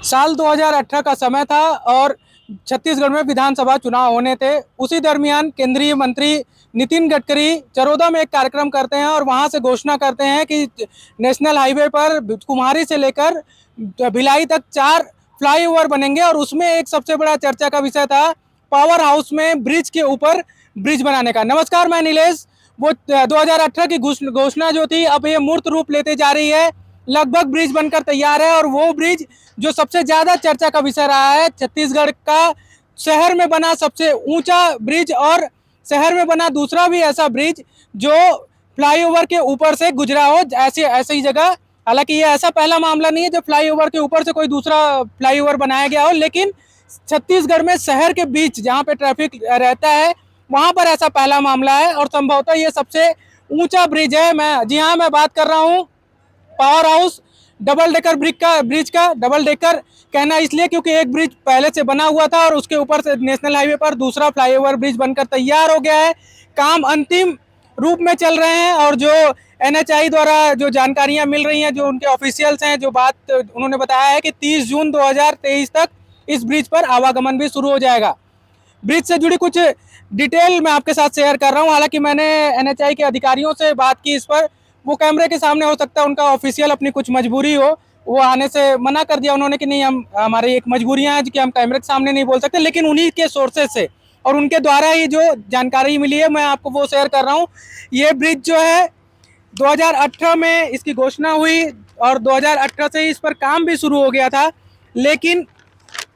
साल 2018 का समय था और छत्तीसगढ़ में विधानसभा चुनाव होने थे। उसी दरमियान केंद्रीय मंत्री नितिन गडकरी चरोदा में एक कार्यक्रम करते हैं और वहां से घोषणा करते हैं कि नेशनल हाईवे पर कुम्हारी से लेकर भिलाई तक 4 फ्लाईओवर बनेंगे। और उसमें एक सबसे बड़ा चर्चा का विषय था पावर हाउस में ब्रिज के ऊपर ब्रिज बनाने का। नमस्कार, मैं नीलेश। वो 2018 की घोषणा जो थी अब ये मूर्त रूप लेते जा रही है। लगभग ब्रिज बनकर तैयार है और वो ब्रिज जो सबसे ज्यादा चर्चा का विषय रहा है, छत्तीसगढ़ का शहर में बना सबसे ऊंचा ब्रिज और शहर में बना दूसरा भी ऐसा ब्रिज जो फ्लाईओवर के ऊपर से गुजरा हो, ऐसी जगह। हालांकि ये ऐसा पहला मामला नहीं है जब फ्लाईओवर के ऊपर से कोई दूसरा फ्लाईओवर बनाया गया हो, लेकिन छत्तीसगढ़ में शहर के बीच जहाँ पे ट्रैफिक रहता है वहां पर ऐसा पहला मामला है और संभवतः ये सबसे ऊंचा ब्रिज है। मैं बात कर रहा हूँ power house double decker bridge का। डबल डेकर कहना इसलिए क्योंकि एक ब्रिज पहले से बना हुआ था और उसके ऊपर से नेशनल हाईवे पर दूसरा फ्लाईओवर ब्रिज बनकर तैयार हो गया है। काम अंतिम रूप में चल रहे हैं और जो एनएचआई द्वारा जो जानकारियां मिल रही हैं, जो उनके ऑफिशियल्स हैं, जो बात उन्होंने बताया है कि 30 जून 2023 तक इस ब्रिज पर आवागमन भी शुरू हो जाएगा। ब्रिज से जुड़ी कुछ डिटेल मैं आपके साथ शेयर कर रहा हूं। हालांकि मैंने एनएचआई के अधिकारियों से बात की इस पर, वो कैमरे के सामने हो सकता है उनका ऑफिशियल अपनी कुछ मजबूरी हो, वो आने से मना कर दिया उन्होंने कि नहीं, हमारी एक मजबूरियां हैं कि हम कैमरे के सामने नहीं बोल सकते। लेकिन उन्हीं के सोर्सेज से और उनके द्वारा ही जो जानकारी मिली है मैं आपको वो शेयर कर रहा हूँ। ये ब्रिज जो है 2018 में इसकी घोषणा हुई और 2018 से इस पर काम भी शुरू हो गया था, लेकिन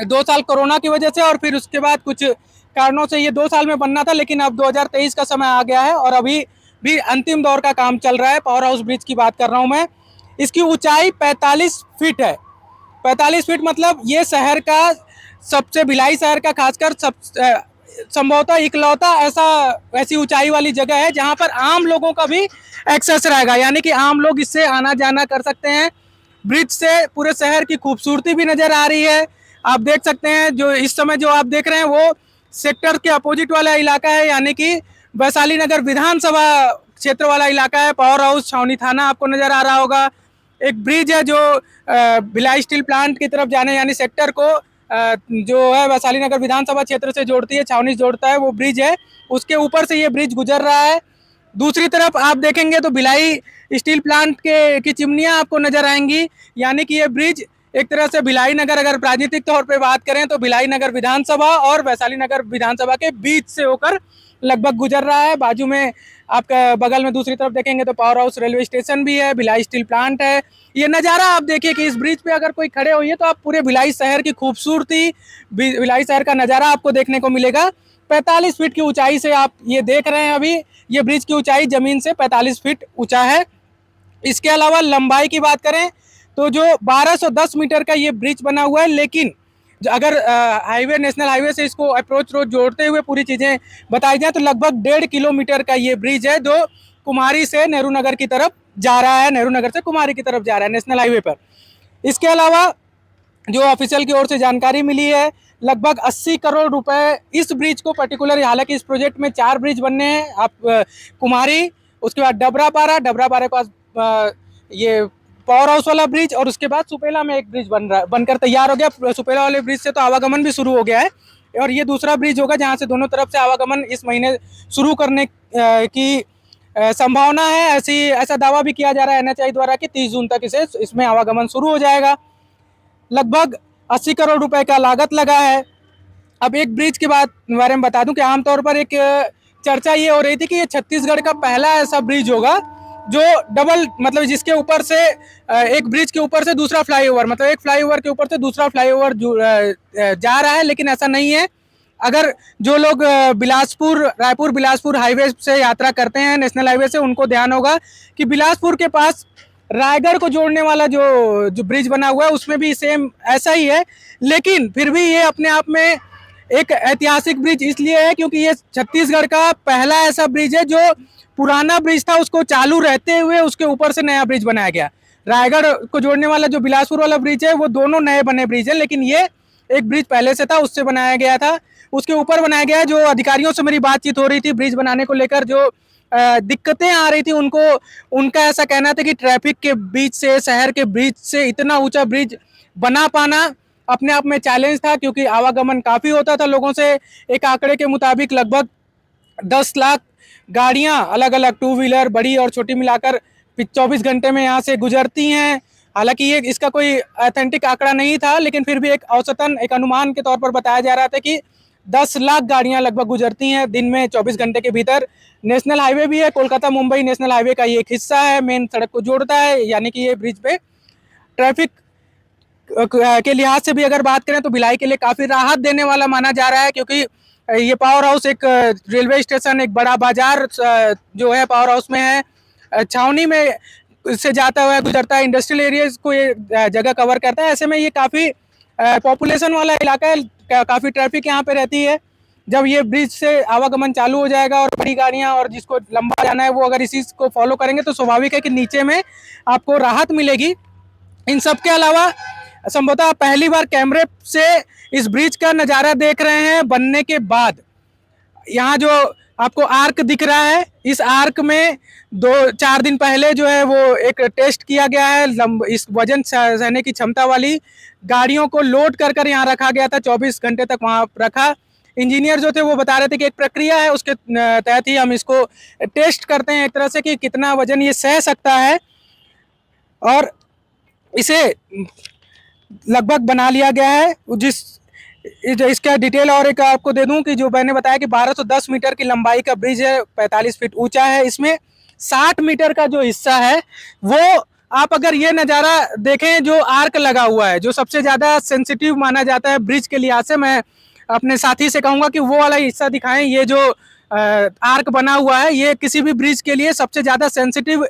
2 साल कोरोना की वजह से और फिर उसके बाद कुछ कारणों से ये 2 साल में बनना था, लेकिन अब 2023 का समय आ गया है और अभी भी अंतिम दौर का काम चल रहा है। पावर हाउस ब्रिज की बात कर रहा हूँ मैं। इसकी ऊंचाई 45 फीट है। 45 फीट मतलब ये शहर का सबसे, भिलाई शहर का खासकर संभवतः इकलौता ऐसी ऊंचाई वाली जगह है जहां पर आम लोगों का भी एक्सेस रहेगा, यानी कि आम लोग इससे आना जाना कर सकते हैं। ब्रिज से पूरे शहर की खूबसूरती भी नजर आ रही है। आप देख सकते हैं जो इस समय जो आप देख रहे हैं वो सेक्टर के अपोजिट वाला इलाका है, यानी कि वैशाली नगर विधानसभा क्षेत्र वाला इलाका है। पावर हाउस छावनी थाना आपको नजर आ रहा होगा। एक ब्रिज है जो भिलाई स्टील प्लांट की तरफ जाने यानी सेक्टर को जो है वैशाली नगर विधानसभा क्षेत्र से जोड़ती है, छावनी जोड़ता है, वो ब्रिज है। उसके ऊपर से ये ब्रिज गुजर रहा है। दूसरी तरफ आप देखेंगे तो भिलाई स्टील प्लांट की चिमनियां आपको नजर आएंगी, यानी कि ये ब्रिज एक तरह से भिलाई नगर, अगर राजनीतिक तौर पे बात करें तो भिलाई नगर विधानसभा और वैशाली नगर विधानसभा के बीच से होकर लगभग गुजर रहा है। बाजू में आपका बगल में दूसरी तरफ देखेंगे तो पावर हाउस रेलवे स्टेशन भी है, भिलाई स्टील प्लांट है। ये नज़ारा आप देखिए कि इस ब्रिज पे अगर कोई खड़े होइए तो आप पूरे भिलाई शहर की खूबसूरती, भिलाई शहर का नज़ारा आपको देखने को मिलेगा। 45 फीट की ऊंचाई से आप ये देख रहे हैं। अभी ये ब्रिज की ऊंचाई जमीन से 45 फीट ऊंचा है। इसके अलावा लंबाई की बात करें तो जो 1210 मीटर का ये ब्रिज बना हुआ है, लेकिन अगर हाईवे, नेशनल हाईवे से इसको अप्रोच रोड जोड़ते हुए पूरी चीज़ें बताई जाए तो लगभग 1.5 किलोमीटर का ये ब्रिज है जो कुमारी से नेहरू नगर की तरफ जा रहा है, नेहरू नगर से कुमारी की तरफ जा रहा है नेशनल हाईवे पर। इसके अलावा जो ऑफिशियल की ओर से जानकारी मिली है, लगभग 80 करोड़ रुपए इस ब्रिज को पर्टिकुलर, हालांकि इस प्रोजेक्ट में 4 ब्रिज बनने हैं। आप कुमारी, उसके बाद डबरापारा के पास ये पावर हाउस वाला ब्रिज और उसके बाद सुपेला में एक ब्रिज बनकर तैयार हो गया। सुपेला वाले ब्रिज से तो आवागमन भी शुरू हो गया है और ये दूसरा ब्रिज होगा जहां से दोनों तरफ से आवागमन इस महीने शुरू करने की संभावना है। ऐसा दावा भी किया जा रहा है एनएचआई द्वारा कि 30 जून तक इसमें आवागमन शुरू हो जाएगा। लगभग 80 करोड़ रुपए का लागत लगा है। अब एक ब्रिज के बारे में बता दूं कि आमतौर पर एक चर्चा ये हो रही थी कि ये छत्तीसगढ़ का पहला ऐसा ब्रिज होगा जो डबल, मतलब जिसके ऊपर से एक ब्रिज के ऊपर से दूसरा फ्लाईओवर, मतलब एक फ्लाईओवर के ऊपर से दूसरा फ्लाईओवर जा रहा है। लेकिन ऐसा नहीं है। अगर जो लोग रायपुर बिलासपुर हाईवे से यात्रा करते हैं नेशनल हाईवे से, उनको ध्यान होगा कि बिलासपुर के पास रायगढ़ को जोड़ने वाला जो ब्रिज बना हुआ है उसमें भी सेम ऐसा ही है। लेकिन फिर भी ये अपने आप में एक ऐतिहासिक ब्रिज इसलिए है क्योंकि ये छत्तीसगढ़ का पहला ऐसा ब्रिज है जो पुराना ब्रिज था उसको चालू रहते हुए उसके ऊपर से नया ब्रिज बनाया गया। रायगढ़ को जोड़ने वाला जो बिलासपुर वाला ब्रिज है वो दोनों नए बने ब्रिज है, लेकिन ये एक ब्रिज पहले से था, उससे बनाया गया था, उसके ऊपर बनाया गया है। जो अधिकारियों से मेरी बातचीत हो रही थी ब्रिज बनाने को लेकर, जो दिक्कतें आ रही थी उनका ऐसा कहना था कि ट्रैफिक के बीच से, शहर के बीच से इतना ऊंचा ब्रिज बना पाना अपने आप में चैलेंज था, क्योंकि आवागमन काफ़ी होता था लोगों से। एक आंकड़े के मुताबिक लगभग 10 लाख गाड़ियां अलग अलग टू व्हीलर बड़ी और छोटी मिलाकर 24 घंटे में यहाँ से गुजरती हैं। हालांकि ये इसका कोई ऑथेंटिक आंकड़ा नहीं था, लेकिन फिर भी एक औसतन एक अनुमान के तौर पर बताया जा रहा था कि 10 लाख गाड़ियां लगभग गुजरती हैं दिन में 24 घंटे के भीतर। नेशनल हाईवे भी है, कोलकाता मुंबई नेशनल हाईवे का ये एक हिस्सा है, मेन सड़क को जोड़ता है। यानी कि ये ब्रिज पे ट्रैफिक के लिहाज से भी अगर बात करें तो भिलाई के लिए काफ़ी राहत देने वाला माना जा रहा है, क्योंकि ये पावर हाउस एक रेलवे स्टेशन, एक बड़ा बाजार जो है पावर हाउस में है, छावनी में से जाता हुआ गुजरता है, इंडस्ट्रियल एरियाज को ये जगह कवर करता है। ऐसे में ये काफ़ी पॉपुलेशन वाला इलाका है, काफ़ी ट्रैफिक यहाँ पे रहती है। जब ये ब्रिज से आवागमन चालू हो जाएगा और बड़ी गाड़ियाँ और जिसको लंबा जाना है वो अगर इसी को फॉलो करेंगे तो स्वाभाविक है कि नीचे में आपको राहत मिलेगी। इन सब के अलावा संभवतः आप पहली बार कैमरे से इस ब्रिज का नज़ारा देख रहे हैं बनने के बाद। यहाँ जो आपको आर्क दिख रहा है, इस आर्क में 2-4 दिन पहले जो है वो एक टेस्ट किया गया है। इस वजन सहने की क्षमता वाली गाड़ियों को लोड कर कर यहाँ रखा गया था, 24 घंटे तक वहाँ रखा। इंजीनियर जो थे वो बता रहे थे कि एक प्रक्रिया है, उसके तहत ही हम इसको टेस्ट करते हैं एक तरह से कि कितना वजन ये सह सकता है, और इसे लगभग बना लिया गया है। इसका डिटेल और एक आपको दे दूं कि जो मैंने बताया कि 1210 मीटर की लंबाई का ब्रिज है, 45 फीट ऊंचा है। इसमें 60 मीटर का जो हिस्सा है वो आप अगर ये नज़ारा देखें, जो आर्क लगा हुआ है, जो सबसे ज़्यादा सेंसिटिव माना जाता है ब्रिज के लिहाज से, मैं अपने साथी से कहूँगा कि वो वाला हिस्सा दिखाएं। ये जो आर्क बना हुआ है ये किसी भी ब्रिज के लिए सबसे ज़्यादा सेंसिटिव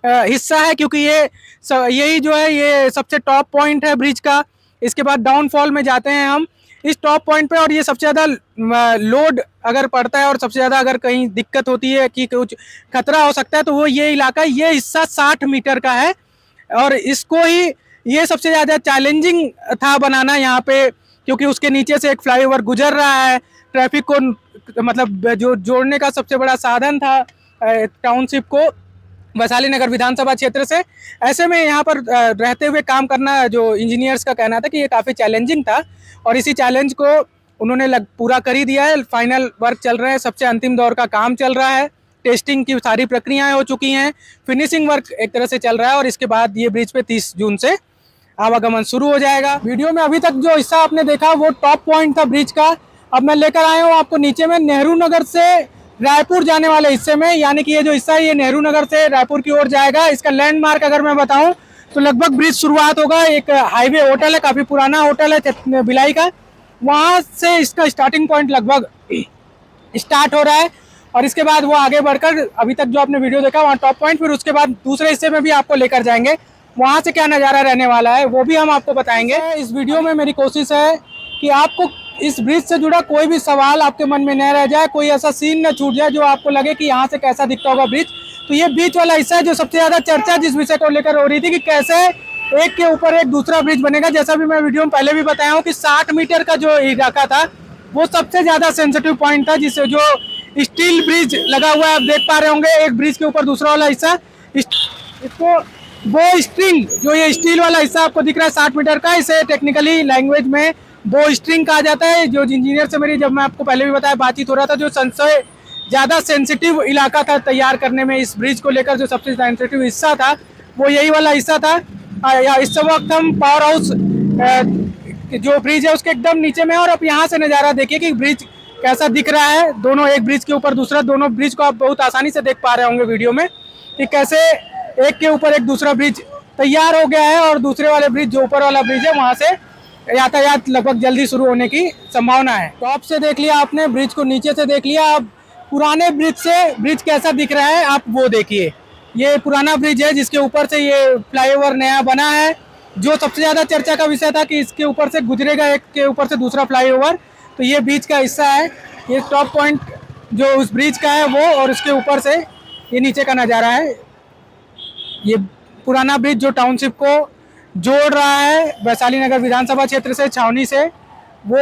हिस्सा है, क्योंकि यही जो है ये सबसे टॉप पॉइंट है ब्रिज का। इसके बाद डाउनफॉल में जाते हैं हम इस टॉप पॉइंट पे, और ये सबसे ज़्यादा लोड अगर पड़ता है और सबसे ज़्यादा अगर कहीं दिक्कत होती है कि कुछ खतरा हो सकता है तो वो ये इलाका, ये हिस्सा 60 मीटर का है। और इसको ही ये सबसे ज़्यादा चैलेंजिंग था बनाना यहाँ पे, क्योंकि उसके नीचे से एक फ्लाईओवर गुजर रहा है। ट्रैफिक को मतलब जो जोड़ने का सबसे बड़ा साधन था टाउनशिप को वैशाली नगर विधानसभा क्षेत्र से। ऐसे में यहाँ पर रहते हुए काम करना, जो इंजीनियर्स का कहना था कि ये काफ़ी चैलेंजिंग था, और इसी चैलेंज को उन्होंने पूरा कर ही दिया है। फाइनल वर्क चल रहे हैं, सबसे अंतिम दौर का काम चल रहा है, टेस्टिंग की सारी प्रक्रियाएं हो चुकी हैं, फिनिशिंग वर्क एक तरह से चल रहा है, और इसके बाद ये ब्रिज पे 30 जून से आवागमन शुरू हो जाएगा। वीडियो में अभी तक जो हिस्सा आपने देखा वो टॉप पॉइंट था ब्रिज का। अब मैं लेकर आया हूँ आपको नीचे में नेहरू नगर से रायपुर जाने वाले हिस्से में, यानी कि ये जो हिस्सा है ये नेहरू नगर से रायपुर की ओर जाएगा। इसका लैंडमार्क अगर मैं बताऊं तो लगभग ब्रिज शुरुआत होगा, एक हाईवे होटल है, काफ़ी पुराना होटल है भिलाई का, वहाँ से इसका स्टार्टिंग पॉइंट लगभग स्टार्ट हो रहा है। और इसके बाद वो आगे बढ़कर अभी तक जो आपने वीडियो देखा वहाँ टॉप पॉइंट, फिर उसके बाद दूसरे हिस्से में भी आपको लेकर जाएंगे, वहाँ से क्या नज़ारा रहने वाला है वो भी हम आपको बताएंगे। इस वीडियो में मेरी कोशिश है कि आपको इस ब्रिज से जुड़ा कोई भी सवाल आपके मन में न रह जाए, कोई ऐसा सीन न छूट जाए जो आपको लगे कि यहाँ से कैसा दिखता होगा ब्रिज। तो ये बीच वाला हिस्सा है जो सबसे ज़्यादा चर्चा जिस विषय को लेकर हो रही थी कि कैसे एक के ऊपर एक दूसरा ब्रिज बनेगा। जैसा भी मैं वीडियो में पहले भी बताया हूँ कि 60 मीटर का जो इलाका था वो सबसे ज़्यादा सेंसिटिव पॉइंट था, जिससे जो स्टील ब्रिज लगा हुआ है आप देख पा रहे होंगे, एक ब्रिज के ऊपर दूसरा वाला हिस्सा, इसको बो स्ट्रिंग, जो ये स्टील वाला हिस्सा आपको दिख रहा है 60 मीटर का, इसे टेक्निकली लैंग्वेज में बो स्ट्रिंग कहा जाता है। जो इंजीनियर से मेरी, जब मैं आपको पहले भी बताया, बातचीत हो रहा था, जो संशय ज़्यादा सेंसिटिव इलाका था तैयार करने में इस ब्रिज को लेकर, जो सबसे सेंसिटिव हिस्सा था वो यही वाला हिस्सा था। इस वक्त हम पावर हाउस जो ब्रिज है उसके एकदम नीचे में, और अब यहाँ से नज़ारा देखिए कि ब्रिज कैसा दिख रहा है। दोनों एक ब्रिज के ऊपर दूसरा, दोनों ब्रिज को आप बहुत आसानी से देख पा रहे होंगे वीडियो में कि कैसे एक के ऊपर एक दूसरा ब्रिज तैयार हो गया है, और दूसरे वाले ब्रिज जो ऊपर वाला ब्रिज है वहाँ से यातायात लगभग जल्दी शुरू होने की संभावना है। टॉप से देख लिया आपने, ब्रिज को नीचे से देख लिया, अब पुराने ब्रिज से ब्रिज कैसा दिख रहा है आप वो देखिए। ये पुराना ब्रिज है जिसके ऊपर से ये फ्लाईओवर नया बना है, जो सबसे ज़्यादा चर्चा का विषय था कि इसके ऊपर से गुजरेगा एक के ऊपर से दूसरा फ्लाईओवर, तो ये ब्रिज का हिस्सा है। ये टॉप पॉइंट जो उस ब्रिज का है वो, और उसके ऊपर से ये नीचे का नज़ारा है। ये पुराना ब्रिज जो टाउनशिप को जोड़ रहा है वैशाली नगर विधानसभा क्षेत्र से छावनी से, वो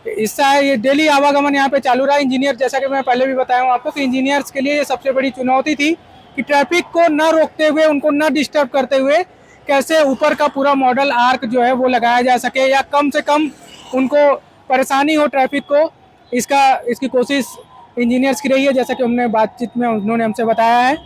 हिस्सा है। ये डेली आवागमन यहाँ पे चालू रहा। इंजीनियर, जैसा कि मैं पहले भी बताया हूँ आपको कि इंजीनियर्स के लिए ये सबसे बड़ी चुनौती थी कि ट्रैफिक को न रोकते हुए, उनको न डिस्टर्ब करते हुए कैसे ऊपर का पूरा मॉडल आर्क जो है वो लगाया जा सके या कम से कम उनको परेशानी हो ट्रैफिक को, इसकी कोशिश इंजीनियर्स की रही है, जैसा कि हमने बातचीत में उन्होंने हमसे बताया है।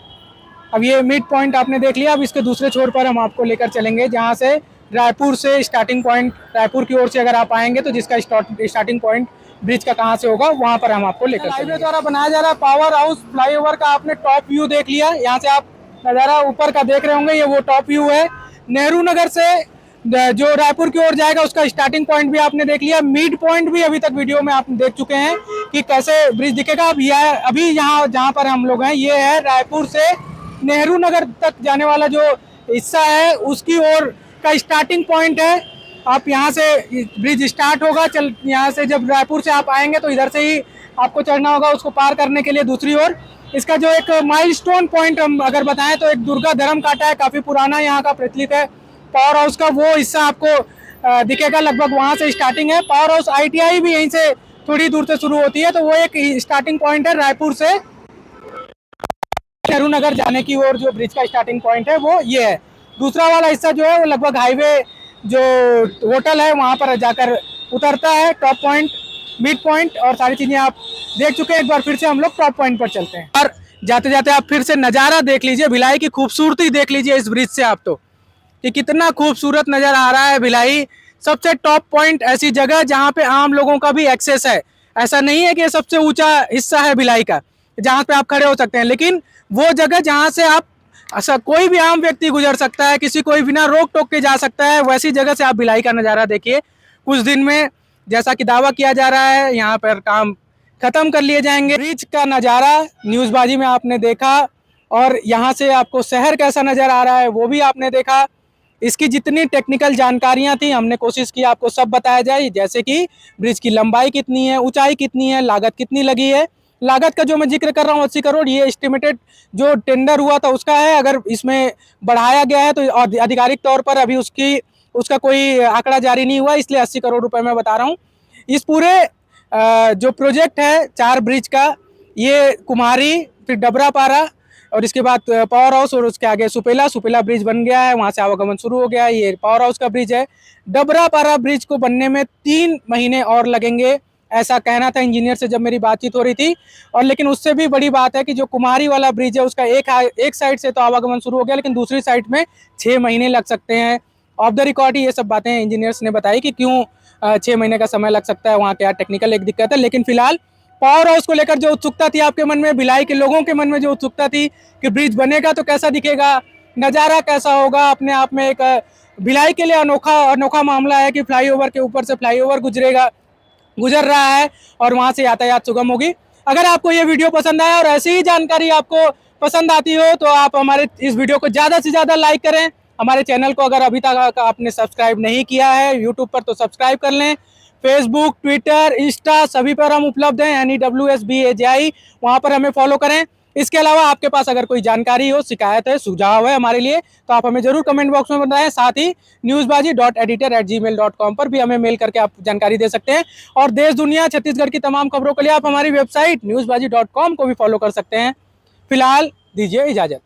अब ये मिड पॉइंट आपने देख लिया, अब इसके दूसरे छोर पर हम आपको लेकर चलेंगे, जहाँ से रायपुर से स्टार्टिंग पॉइंट, रायपुर की ओर से अगर आप आएंगे तो जिसका स्टार्टिंग पॉइंट ब्रिज का कहाँ से होगा वहाँ पर हम आपको लेकर हाईवे द्वारा बनाया जा रहा है पावर हाउस फ्लाईओवर का आपने टॉप व्यू देख लिया। यहाँ से आप नज़ारा ऊपर का देख रहे होंगे, ये वो टॉप व्यू है। नेहरू नगर से जो रायपुर की ओर जाएगा उसका स्टार्टिंग पॉइंट भी आपने देख लिया। मिड पॉइंट भी अभी तक वीडियो में आप देख चुके हैं कि कैसे ब्रिज दिखेगा। अब यह अभी यहाँ जहाँ पर हम लोग हैं ये है रायपुर से नेहरू नगर तक जाने वाला जो हिस्सा है उसकी ओर का स्टार्टिंग पॉइंट है। आप यहाँ से ब्रिज स्टार्ट होगा, यहाँ से जब रायपुर से आप आएंगे तो इधर से ही आपको चढ़ना होगा उसको पार करने के लिए दूसरी ओर। इसका जो एक माइलस्टोन पॉइंट हम अगर बताएं तो एक दुर्गा धर्म काटा है, काफ़ी पुराना यहाँ का प्रचलित है पावर हाउस का, वो हिस्सा आपको दिखेगा, लगभग वहाँ से स्टार्टिंग है। पावर हाउस ITI भी यहीं से थोड़ी दूर से शुरू होती है, तो वो एक स्टार्टिंग पॉइंट है रायपुर से नेहरू नगर जाने की ओर। जो ब्रिज का स्टार्टिंग पॉइंट है वो ये है। दूसरा वाला हिस्सा जो है वो लगभग हाईवे जो होटल है वहाँ पर जाकर उतरता है। टॉप पॉइंट, मिड पॉइंट और सारी चीज़ें आप देख चुके हैं। एक बार फिर से हम लोग टॉप पॉइंट पर चलते हैं और जाते जाते आप फिर से नज़ारा देख लीजिए, भिलाई की खूबसूरती देख लीजिए इस ब्रिज से आप, तो कि कितना खूबसूरत नज़र आ रहा है भिलाई। सबसे टॉप पॉइंट ऐसी जगह जहाँ पे आम लोगों का भी एक्सेस है। ऐसा नहीं है कि ये सबसे ऊंचा हिस्सा है भिलाई का जहाँ पे आप खड़े हो सकते हैं, लेकिन वो जगह जहाँ से आप कोई भी आम व्यक्ति गुजर सकता है, किसी कोई बिना रोक टोक के जा सकता है, वैसी जगह से आप भिलाई का नज़ारा देखिए। कुछ दिन में जैसा कि दावा किया जा रहा है यहाँ पर काम खत्म कर लिए जाएंगे। ब्रिज का नज़ारा न्यूज़बाजी में आपने देखा और यहाँ से आपको शहर कैसा नज़र आ रहा है वो भी आपने देखा। इसकी जितनी टेक्निकल जानकारियाँ थी हमने कोशिश की आपको सब बताया जाए, जैसे कि ब्रिज की लंबाई कितनी है, ऊंचाई कितनी है, लागत कितनी लगी है। लागत का जो मैं जिक्र कर रहा हूँ 80 करोड़, ये एस्टिमेटेड जो टेंडर हुआ था उसका है। अगर इसमें बढ़ाया गया है तो आधिकारिक तौर पर अभी उसका कोई आंकड़ा जारी नहीं हुआ, इसलिए 80 करोड़ रुपए मैं बता रहा हूँ। इस पूरे जो प्रोजेक्ट है 4 ब्रिज का, ये कुम्हारी, फिर डबरापारा और इसके बाद पावर हाउस और उसके आगे सुपेला ब्रिज बन गया है, वहाँ से आवागमन शुरू हो गया है। ये पावर हाउस का ब्रिज है। डबरापारा ब्रिज को बनने में 3 महीने और लगेंगे, ऐसा कहना था इंजीनियर से जब मेरी बातचीत हो रही थी। और लेकिन उससे भी बड़ी बात है कि जो कुम्हारी वाला ब्रिज है उसका एक साइड से तो आवागमन शुरू हो गया, लेकिन दूसरी साइड में 6 महीने लग सकते हैं। ऑफ द रिकॉर्ड ये सब बातें इंजीनियर्स ने बताई कि क्यों 6 महीने का समय लग सकता है, वहाँ क्या टेक्निकल एक दिक्कत है। लेकिन फिलहाल पावर हाउस को लेकर जो उत्सुकता थी आपके मन में, भिलाई के लोगों के मन में जो उत्सुकता थी कि ब्रिज बनेगा तो कैसा दिखेगा, नज़ारा कैसा होगा, अपने आप में एक भिलाई के लिए अनोखा मामला है कि फ्लाईओवर के ऊपर से फ्लाईओवर गुजर रहा है और वहाँ से यातायात सुगम होगी। अगर आपको ये वीडियो पसंद आया और ऐसी ही जानकारी आपको पसंद आती हो तो आप हमारे इस वीडियो को ज़्यादा से ज़्यादा लाइक करें। हमारे चैनल को अगर अभी तक आपने सब्सक्राइब नहीं किया है यूट्यूब पर तो सब्सक्राइब कर लें। फेसबुक, ट्विटर, इंस्टा सभी पर हम उपलब्ध हैं, NEWSBAJI, वहाँ पर हमें फॉलो करें। इसके अलावा आपके पास अगर कोई जानकारी हो, शिकायत है, सुझाव है हमारे लिए तो आप हमें जरूर कमेंट बॉक्स में बताएं। साथ ही newsbaji.editor@gmail.com पर भी हमें मेल करके आप जानकारी दे सकते हैं। और देश दुनिया छत्तीसगढ़ की तमाम खबरों के लिए आप हमारी वेबसाइट newsbaji.com को भी फॉलो कर सकते हैं। फिलहाल दीजिए इजाजत।